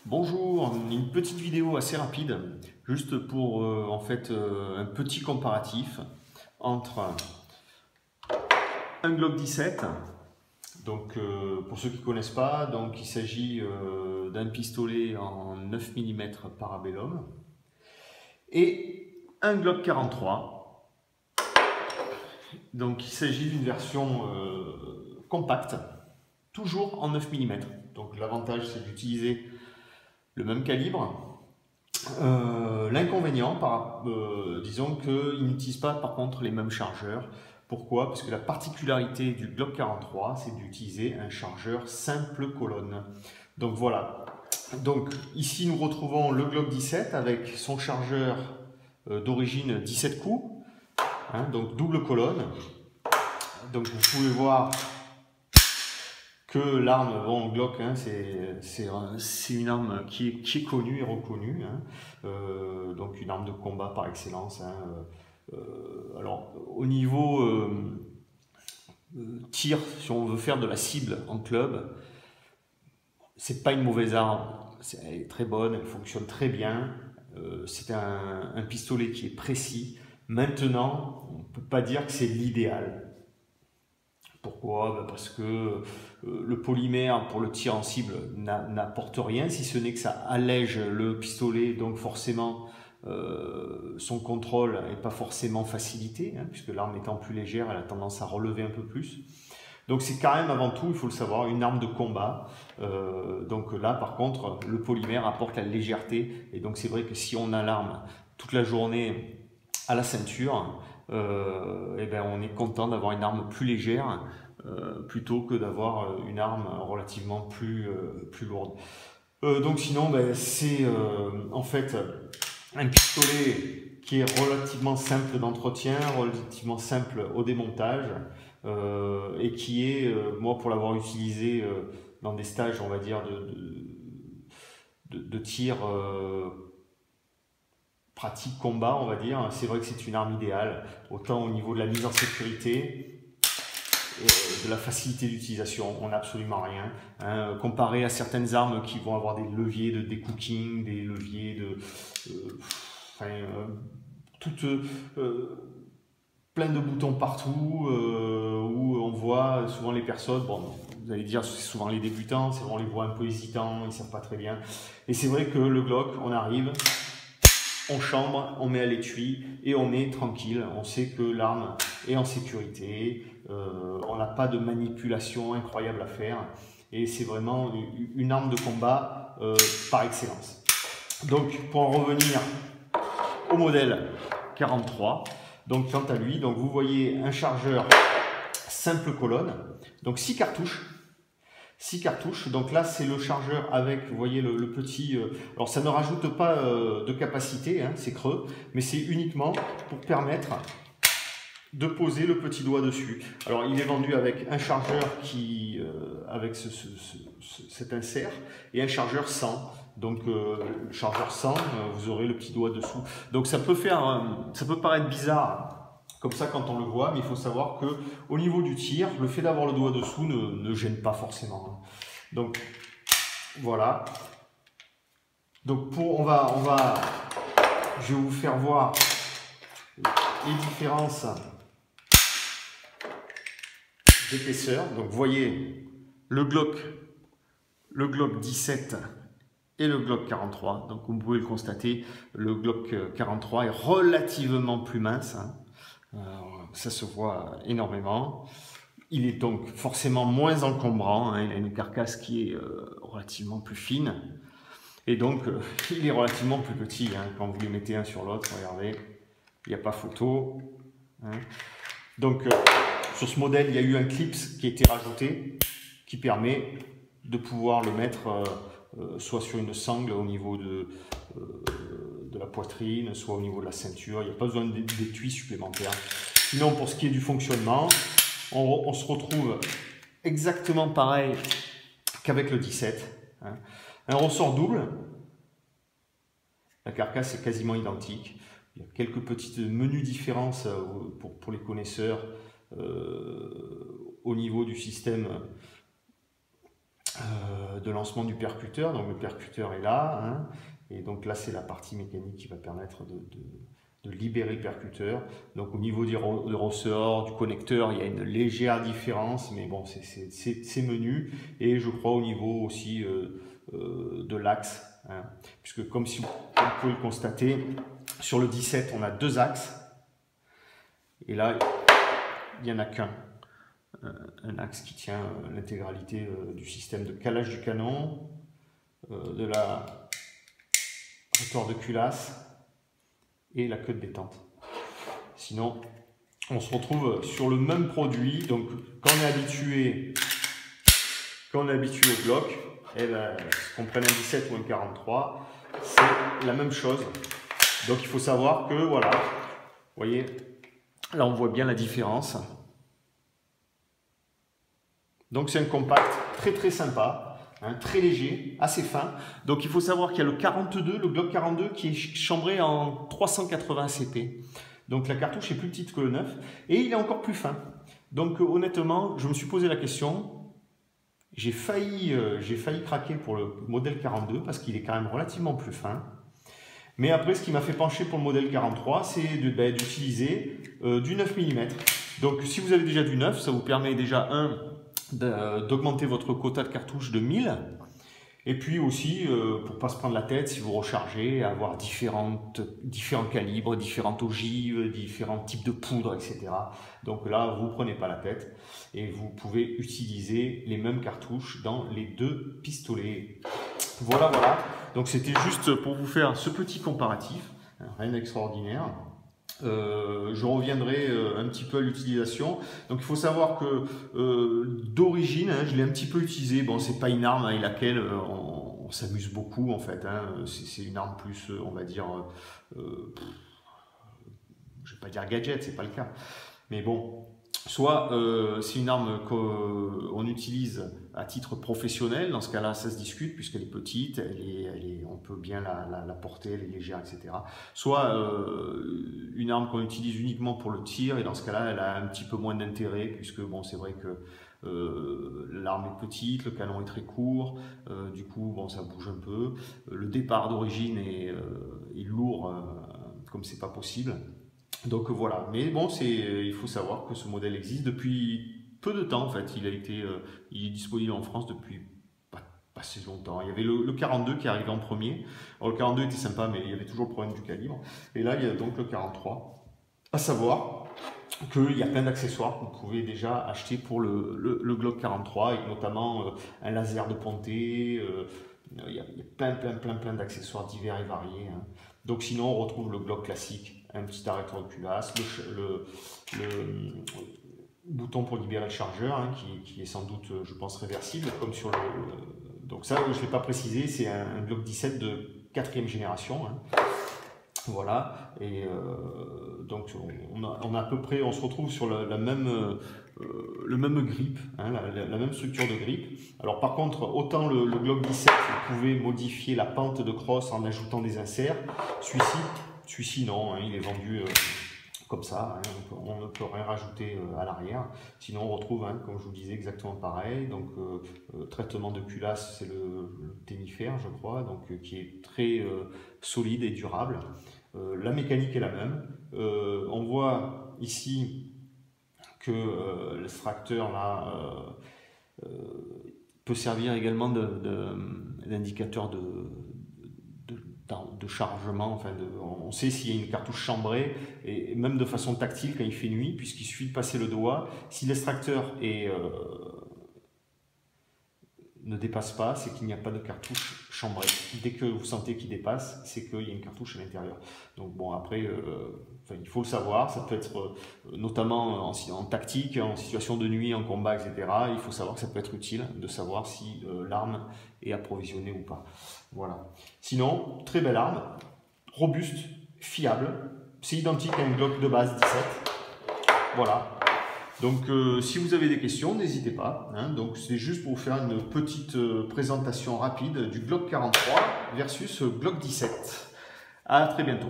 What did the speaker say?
Bonjour, une petite vidéo assez rapide, juste pour un petit comparatif entre un Glock 17, pour ceux qui ne connaissent pas, donc il s'agit d'un pistolet en 9 mm Parabellum, et un Glock 43, donc il s'agit d'une version compacte, toujours en 9 mm. Donc l'avantage c'est d'utiliser le même calibre. L'inconvénient, disons qu'il n'utilise pas par contre les mêmes chargeurs. Pourquoi? Parce que la particularité du Glock 43, c'est d'utiliser un chargeur simple colonne. Donc voilà. Donc ici nous retrouvons le Glock 17 avec son chargeur d'origine 17 coups, donc double colonne. Donc vous pouvez voir que l'arme, bon, Glock, c'est une arme qui est connue et reconnue, donc une arme de combat par excellence. Alors, au niveau tir, si on veut faire de la cible en club, c'est pas une mauvaise arme, elle est très bonne, elle fonctionne très bien, c'est un pistolet qui est précis. Maintenant, on ne peut pas dire que c'est l'idéal. Pourquoi? Parce que le polymère pour le tir en cible n'apporte rien, si ce n'est que ça allège le pistolet, donc forcément son contrôle n'est pas forcément facilité, puisque l'arme étant plus légère, elle a tendance à relever un peu plus. Donc c'est quand même avant tout, il faut le savoir, une arme de combat. Donc là par contre, le polymère apporte la légèreté, et donc c'est vrai que si on a l'arme toute la journée à la ceinture, on est content d'avoir une arme plus légère plutôt que d'avoir une arme relativement plus lourde. Donc sinon, c'est en fait un pistolet qui est relativement simple d'entretien, relativement simple au démontage, et qui est, moi pour l'avoir utilisé dans des stages, on va dire, de tir pratique combat, on va dire, c'est vrai que c'est une arme idéale, autant au niveau de la mise en sécurité, et de la facilité d'utilisation, on n'a absolument rien. Comparé à certaines armes qui vont avoir des leviers de décooking, des leviers de... plein de boutons partout, où on voit souvent les personnes, bon, vous allez dire c'est souvent les débutants, c'est on les voit un peu hésitants, ils ne savent pas très bien. Et c'est vrai que le Glock, on arrive, on chambre, on met à l'étui et on est tranquille. On sait que l'arme est en sécurité, on n'a pas de manipulation incroyable à faire et c'est vraiment une arme de combat par excellence. Donc pour en revenir au modèle 43, donc quant à lui, donc vous voyez un chargeur simple colonne, donc 6 cartouches. 6 cartouches, donc là c'est le chargeur avec, vous voyez le petit, alors ça ne rajoute pas de capacité, c'est creux, mais c'est uniquement pour permettre de poser le petit doigt dessus. Alors il est vendu avec un chargeur qui, avec cet insert, et un chargeur sans. Donc le chargeur sans, vous aurez le petit doigt dessous. Donc ça peut paraître bizarre comme ça quand on le voit, mais il faut savoir que au niveau du tir, le fait d'avoir le doigt dessous ne gêne pas forcément. Donc voilà. Donc je vais vous faire voir les différences d'épaisseur. Donc vous voyez le Glock 17 et le Glock 43. Donc vous pouvez le constater, le Glock 43 est relativement plus mince. Ça se voit énormément. Il est donc forcément moins encombrant, il a une carcasse qui est relativement plus fine. Et donc il est relativement plus petit. Quand vous les mettez un sur l'autre, regardez, il n'y a pas photo. Donc sur ce modèle, il y a eu un clip qui a été rajouté, qui permet de pouvoir le mettre soit sur une sangle au niveau de la poitrine, soit au niveau de la ceinture. Il n'y a pas besoin d'étui supplémentaire. Sinon, pour ce qui est du fonctionnement, on se retrouve exactement pareil qu'avec le 17. Un ressort double. La carcasse est quasiment identique. Il y a quelques petites menus différences pour les connaisseurs au niveau du système de lancement du percuteur. Donc le percuteur est là, hein, et donc là c'est la partie mécanique qui va permettre de libérer le percuteur. Donc au niveau du ressort, du connecteur, il y a une légère différence, mais bon, c'est menu. Et je crois au niveau aussi de l'axe, hein, puisque comme si vous pouvez le constater, sur le 17, on a 2 axes. Et là, il n'y en a qu'un. Un axe qui tient l'intégralité du système de calage du canon, de la rotor de culasse et la queue de détente. Sinon, on se retrouve sur le même produit. Donc, quand on est habitué au Glock, et ben, qu'on prenne un 17 ou un 43, c'est la même chose. Donc, il faut savoir que, voilà, vous voyez, là, on voit bien la différence. Donc, c'est un compact très très sympa, hein, très léger, assez fin. Donc, il faut savoir qu'il y a le 42, le Glock 42 qui est chambré en 380 CP. Donc, la cartouche est plus petite que le 9 et il est encore plus fin. Donc, honnêtement, je me suis posé la question. J'ai failli craquer pour le modèle 42 parce qu'il est quand même relativement plus fin. Mais après, ce qui m'a fait pencher pour le modèle 43, c'est d'utiliser du 9 mm. Donc, si vous avez déjà du 9, ça vous permet déjà, d'augmenter votre quota de cartouches de 1000. Et puis aussi, pour ne pas se prendre la tête, si vous rechargez, avoir différents calibres, différentes ogives, différents types de poudre, etc. Donc là, vous ne prenez pas la tête et vous pouvez utiliser les mêmes cartouches dans les 2 pistolets. Voilà, voilà. Donc c'était juste pour vous faire ce petit comparatif, rien d'extraordinaire. Je reviendrai un petit peu à l'utilisation. Donc il faut savoir que d'origine, hein, je l'ai un petit peu utilisé. Bon, c'est pas une arme avec laquelle on s'amuse beaucoup en fait. Hein. C'est une arme plus, on va dire, je vais pas dire gadget, c'est pas le cas. Mais bon, soit c'est une arme qu'on utilise à titre professionnel, dans ce cas-là ça se discute puisqu'elle est petite, on peut bien la porter, elle est légère, etc. Soit une arme qu'on utilise uniquement pour le tir, et dans ce cas-là elle a un petit peu moins d'intérêt puisque bon, c'est vrai que l'arme est petite, le canon est très court, du coup bon, ça bouge un peu, le départ d'origine est lourd comme c'est pas possible. Donc voilà, mais bon, il faut savoir que ce modèle existe depuis peu de temps en fait. Il est disponible en France depuis pas si longtemps. Il y avait le 42 qui arrivait en premier. Alors le 42 était sympa, mais il y avait toujours le problème du calibre. Et là, il y a donc le 43. À savoir qu'il y a plein d'accessoires que vous pouvez déjà acheter pour le Glock 43, et notamment un laser de pontée. Il y a plein d'accessoires divers et variés. Hein. Donc sinon, on retrouve le Glock classique. Un petit arrêteur de culasse, le bouton pour libérer le chargeur, hein, qui est sans doute, je pense, réversible, comme sur le... Donc ça, je ne l'ai pas précisé, c'est un Glock 17 de 4e génération. Hein. Voilà, et donc on a à peu près, on se retrouve sur le même grip, hein, la même structure de grip. Alors par contre, autant le Glock 17, vous pouvez modifier la pente de crosse en ajoutant des inserts, celui-ci non, hein, il est vendu comme ça, hein, on ne peut rien rajouter à l'arrière. Sinon on retrouve, hein, comme je vous disais, exactement pareil. Donc traitement de culasse, c'est le Ténifère, je crois, donc qui est très solide et durable. La mécanique est la même. On voit ici que l'extracteur là peut servir également d'indicateur de chargement. Enfin on sait s'il y a une cartouche chambrée, et même de façon tactile quand il fait nuit, puisqu'il suffit de passer le doigt. Si l'extracteur ne dépasse pas, c'est qu'il n'y a pas de cartouche chambrée. Dès que vous sentez qu'il dépasse, c'est qu'il y a une cartouche à l'intérieur. Donc bon, après, il faut le savoir, ça peut être notamment en tactique, en situation de nuit, en combat, etc. Il faut savoir que ça peut être utile de savoir si l'arme est approvisionnée ou pas. Voilà. Sinon, très belle arme, robuste, fiable, c'est identique à une Glock de base 17. Voilà. Donc si vous avez des questions, n'hésitez pas. Hein. Donc c'est juste pour vous faire une petite présentation rapide du Glock 43 versus Glock 17. À très bientôt.